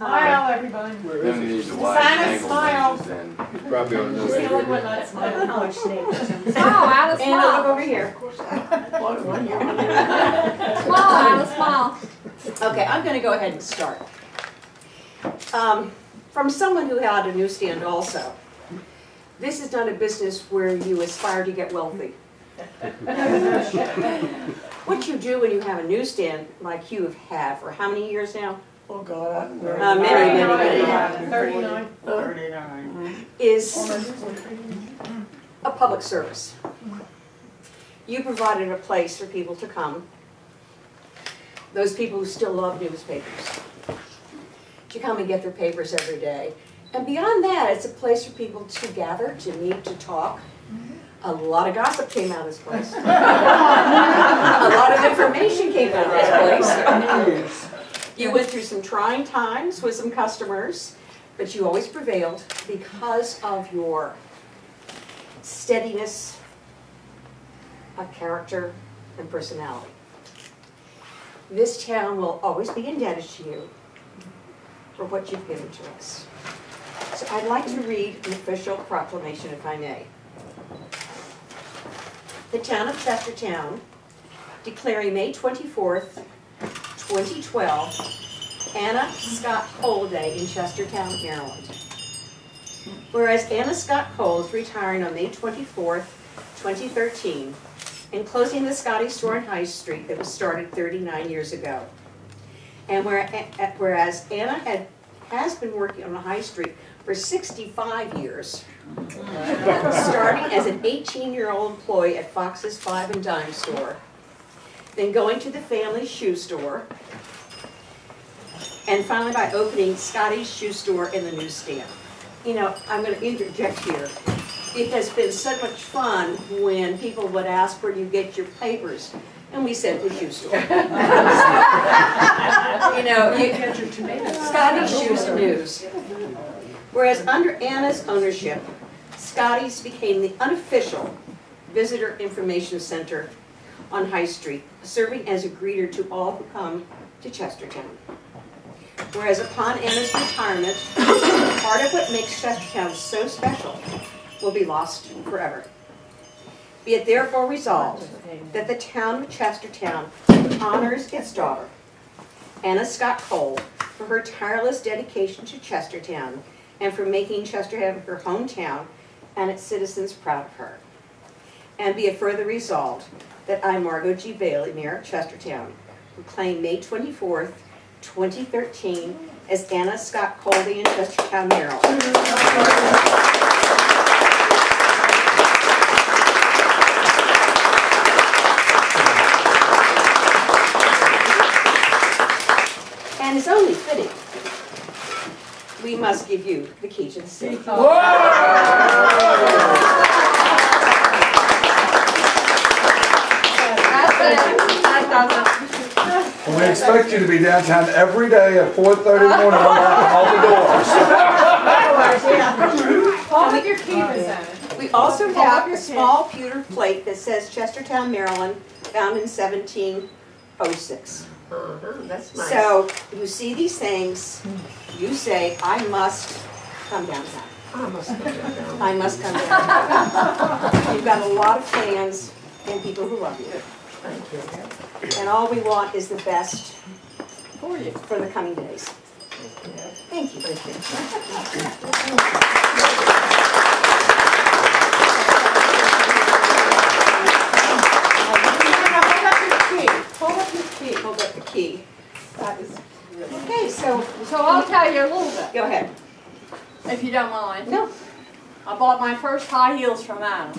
Smile, everybody. Then we need to watch Simon, smile. then. Probably on She's the only one not smiling. How much snake? Smile, Alice, Anna, look smile. over here. Smile, Alice, smile. Okay, I'm going to go ahead and start. From someone who had a newsstand also, this is not a business where you aspire to get wealthy. What you do when you have a newsstand like you have for how many years now? Oh, God. Many. 39. 39. Is a public service. You provided a place for people to come, those people who still love newspapers, to come and get their papers every day. And beyond that, it's a place for people to gather, to meet, to talk. A lot of gossip came out of this place. A lot of information came out of this place. You went through some trying times with some customers, but you always prevailed because of your steadiness of character and personality. This town will always be indebted to you for what you've given to us. So I'd like to read an official proclamation, if I may. The town of Chestertown, declaring May 24th, 2012, Anna Scott Cole Day in Chestertown, Maryland. Whereas Anna Scott Cole is retiring on May 24th, 2013, and closing the Scotty store on High Street that was started 39 years ago. And whereas Anna has been working on the High Street for 65 years, starting as an 18-year-old employee at Fox's Five and Dime store, then going to the family shoe store, and finally by opening Scotty's shoe store in the newsstand. You know, I'm going to interject here. It has been so much fun when people would ask where you get your papers, and we said the shoe store. You know, Scotty's Shoes News. Whereas under Anna's ownership, Scotty's became the unofficial visitor information center on High Street, serving as a greeter to all who come to Chestertown. Whereas upon Anna's retirement, part of what makes Chestertown so special will be lost forever. Be it therefore resolved that the town of Chestertown honors its daughter, Anna Scott Cole, for her tireless dedication to Chestertown and for making Chestertown her hometown and its citizens proud of her. And be it further resolved that I, Margot G. Bailey, Mayor of Chestertown, proclaim May 24th, 2013 as Anna Scott Cole Day in Chestertown, Maryland. And it's only fitting we must give you the key to the city. We expect you to be downtown every day at 4:30 in the morning unlocking all the doors. Hold up your key, Miss Anna. We also have a small pewter plate that says Chestertown, Maryland, found in 1706. That's nice. So you see these things, you say, I must come downtown. I must come down. I must come downtown. You've got a lot of fans and people who love you. Thank you. And all we want is the best For you. for the coming days. Thank you. Hold up your key. Hold up the key. That is Okay, so I'll tell you a little bit, go ahead. if you don't mind. No. I bought my first high heels from Anna.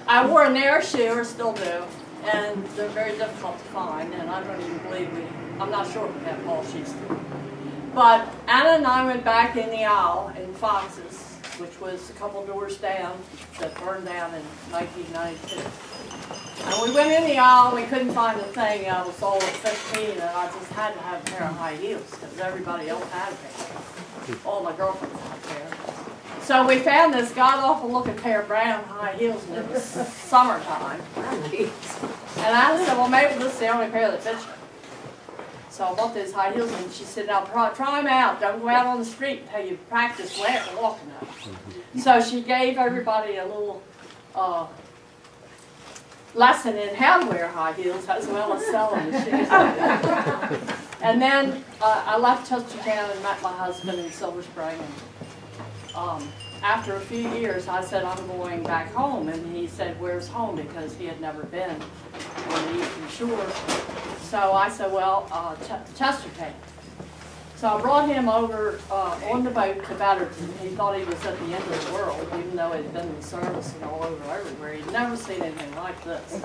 I wore a Nair shoe, or still do, and they're very difficult to find, and I don't even believe I'm not sure if we have Paul shoes. But Anna and I went back in the aisle in Fox's, which was a couple doors down, that burned down in 1992. And we went in the aisle, we couldn't find a thing. I was sold at 15, and I just had to have a pair of high heels, because everybody else had a pair. All my girlfriends had a pair. So we found this god-awful looking pair of brown high heels, and it was summertime. And I said, well, maybe this is the only pair that fits me. So I bought those high heels, and she said, now try them out. Don't go out on the street until you practice walking them. So she gave everybody a little lesson in how to wear high heels as well as selling the shoes. And then I left Chestertown and met my husband in Silver Spring. And, after a few years, I said, I'm going back home. And he said, where's home? Because he had never been on the Eastern Shore. So I said, well, Chestertown. So I brought him over on the boat to Betterton. He thought he was at the end of the world, even though he'd been in service and all over everywhere. He'd never seen anything like this.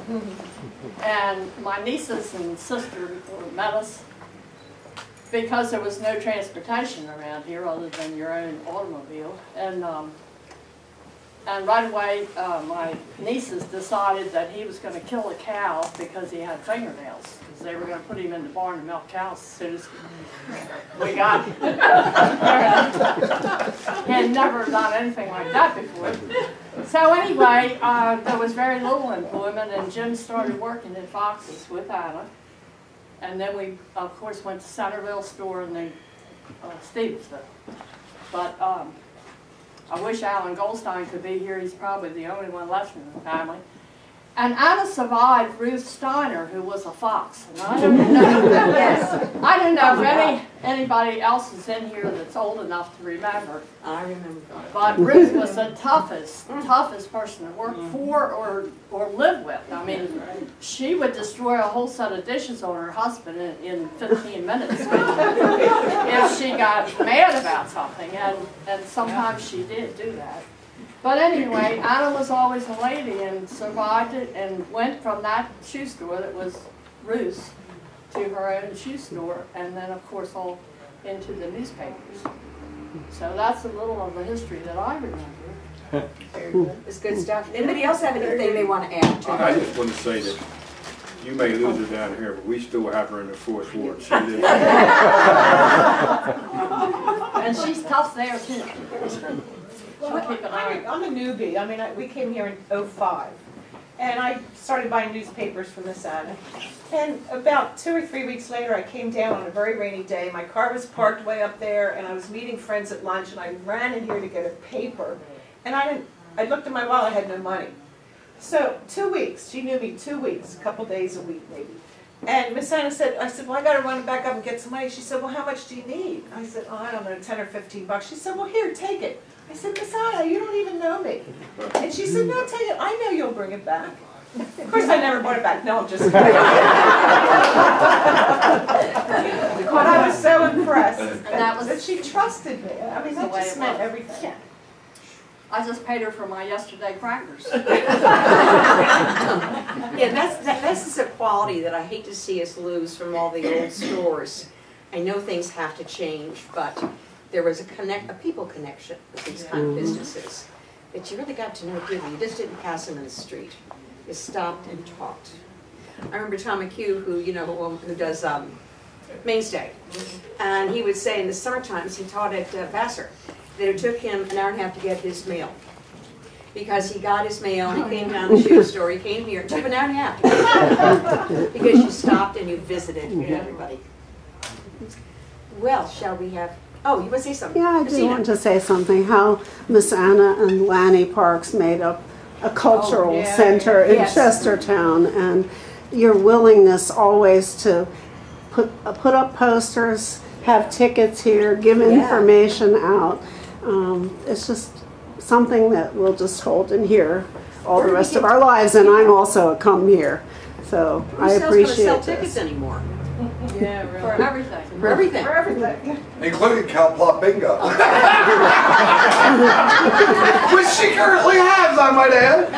And my nieces and sister met us because there was no transportation around here other than your own automobile. And right away, my nieces decided that he was going to kill a cow because he had fingernails. Because they were going to put him in the barn and milk cows as soon as we got him. He had never done anything like that before. So anyway, there was very little employment, and Jim started working at Fox's with Anna. And then we, of course, went to Centerville store and then Stevensville. But I wish Alan Goldstein could be here. He's probably the only one left in the family. And Anna survived Ruth Steiner, who was a fox. And I don't know, I don't know if anybody else is in here that's old enough to remember. I remember. But Ruth was the toughest person to work for or live with. I mean, she would destroy a whole set of dishes on her husband in 15 minutes if she got mad about something. And sometimes she did do that. But anyway, Anna was always a lady and survived it and went from that shoe store that was Ruth's to her own shoe store, and then of course all into the newspapers. So that's a little of the history that I remember. Very good. It's good stuff. Anybody else have anything they want to add to I just want to say that you may lose her down here, but we still have her in the Fourth Ward. She lives. And she's tough there too. Well, I'm a newbie. I mean, we came here in '05, and I started buying newspapers from Miss Anna. And about 2 or 3 weeks later, I came down on a very rainy day. My car was parked way up there, and I was meeting friends at lunch, and I ran in here to get a paper. And I looked at my wallet, I had no money. So 2 weeks, she knew me 2 weeks, a couple days a week maybe. And Miss Anna said, I said, well, I got to run back up and get some money. She said, well, how much do you need? I said, oh, I don't know, 10 or 15 bucks. She said, well, here, take it. I said, Miss Anna, you don't even know me. And she said, no, take it. I know you'll bring it back. Of course, I never brought it back. No, I'm just kidding. But I was so impressed that she trusted me. I mean, that just meant everything. Yeah. I just paid her for my yesterday crackers. Yeah, that's the quality that I hate to see us lose from all the old stores. I know things have to change, but there was a people connection with these kind of businesses that you really got to know dearly. You just didn't pass them in the street. You stopped and talked. I remember Tom McHugh, who does Mainstay, and he would say in the summer times he taught at Vassar that it took him an hour and a half to get his mail. Because he got his mail and he came down to the shoe store, he came here, it took him an hour and a half to get his mail. Because you stopped and you visited everybody. Well, shall we have, oh, you want to say something? Yeah, I do want to say something, how Miss Anna and Lanny Parks made up a cultural center in Chestertown, and your willingness always to put up posters, have tickets here, give information out. It's just something that we'll just hold in here all the rest of our lives, and I'm also a come here, so I appreciate sell this. tickets anymore? Yeah, really. For everything. For everything. For everything. Including Cow Plot Bingo. Which she currently has, I might add.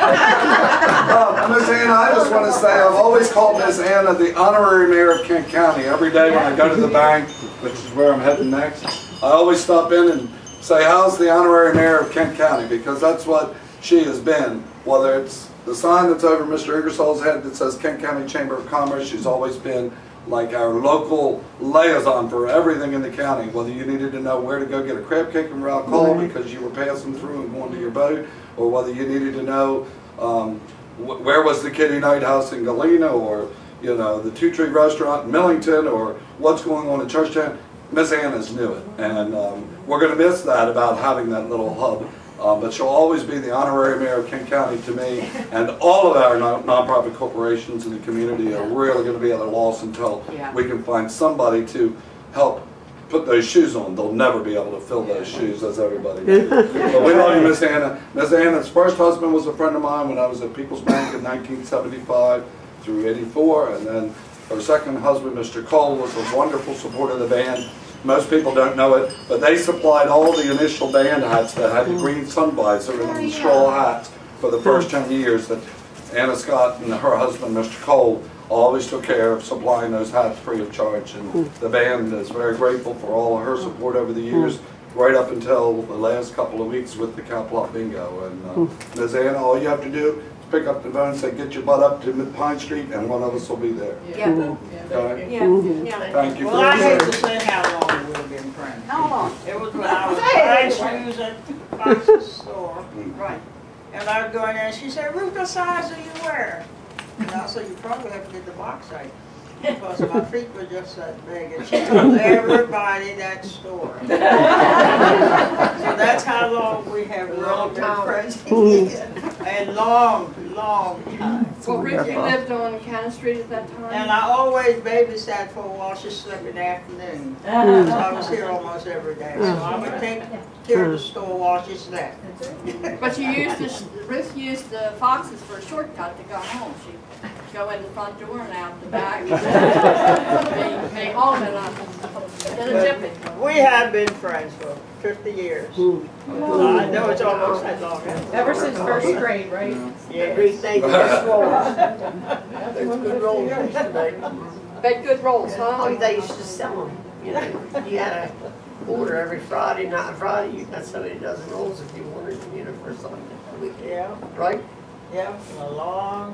Miss Anna, I just want to say, I've always called Miss Anna the honorary mayor of Kent County. Every day when I go to the bank, which is where I'm heading next, I always stop in and say, how's the honorary mayor of Kent County? Because that's what she has been. Whether it's the sign that's over Mr. Ingersoll's head that says Kent County Chamber of Commerce, she's always been like our local liaison for everything in the county. Whether you needed to know where to go get a crab cake from Ralph Cole because you were passing through and going to your boat, or whether you needed to know where was the Kitty Night House in Galena, or you know, the Two Tree Restaurant in Millington or what's going on in Churchtown, Miss Anna's knew it. And we're going to miss that about having that little hub. But she'll always be the honorary mayor of Kent County to me, and all of our nonprofit corporations in the community are really going to be at a loss until we can find somebody to help put those shoes on. They'll never be able to fill those shoes, as everybody knows. But we love you, Miss Anna. Miss Anna's first husband was a friend of mine when I was at People's Bank in 1975 through 84, and then her second husband, Mr. Cole, was a wonderful supporter of the band. Most people don't know it, but they supplied all the initial band hats that had the green sun visor and the straw hats for the first 10 years that Anna Scott and her husband, Mr. Cole, always took care of supplying those hats free of charge. And the band is very grateful for all of her support over the years, right up until the last couple of weeks with the Cowplot Bingo. And Ms. Anna, all you have to do is pick up the phone and say, get your butt up to Mid-Pine Street, and one of us will be there. Yeah. Okay? Yeah. Thank you. Well, I hate to say how long we've been friends. How long? It was when I was buying shoes at Fox's store. Right. And I'd go in there and she said, Ruth, what size do you wear? And I said, you probably have to get the box size. Because my feet were just that big. And she told everybody that store. So that's how long we have really been friends. And long time. Well, Ruth, you lived on Cannon Street at that time? And I always babysat for a while. She slept in the afternoon. So I was here almost every day. So I would take care of the store while she slept. But you used Ruth used the Foxes for a shortcut to go home. She'd go in the front door and out the back. Be home in a jiffy. We have been friends for 50 years. I know it's almost that long. Ever since first grade, right? Yes. There's good rolls yesterday. Made good rolls, huh? Oh, they used to sell them. You know, you had to order every Friday, not Friday. You got so many dozen rolls if you wanted, you know, for something. Yeah, Right? yeah, a long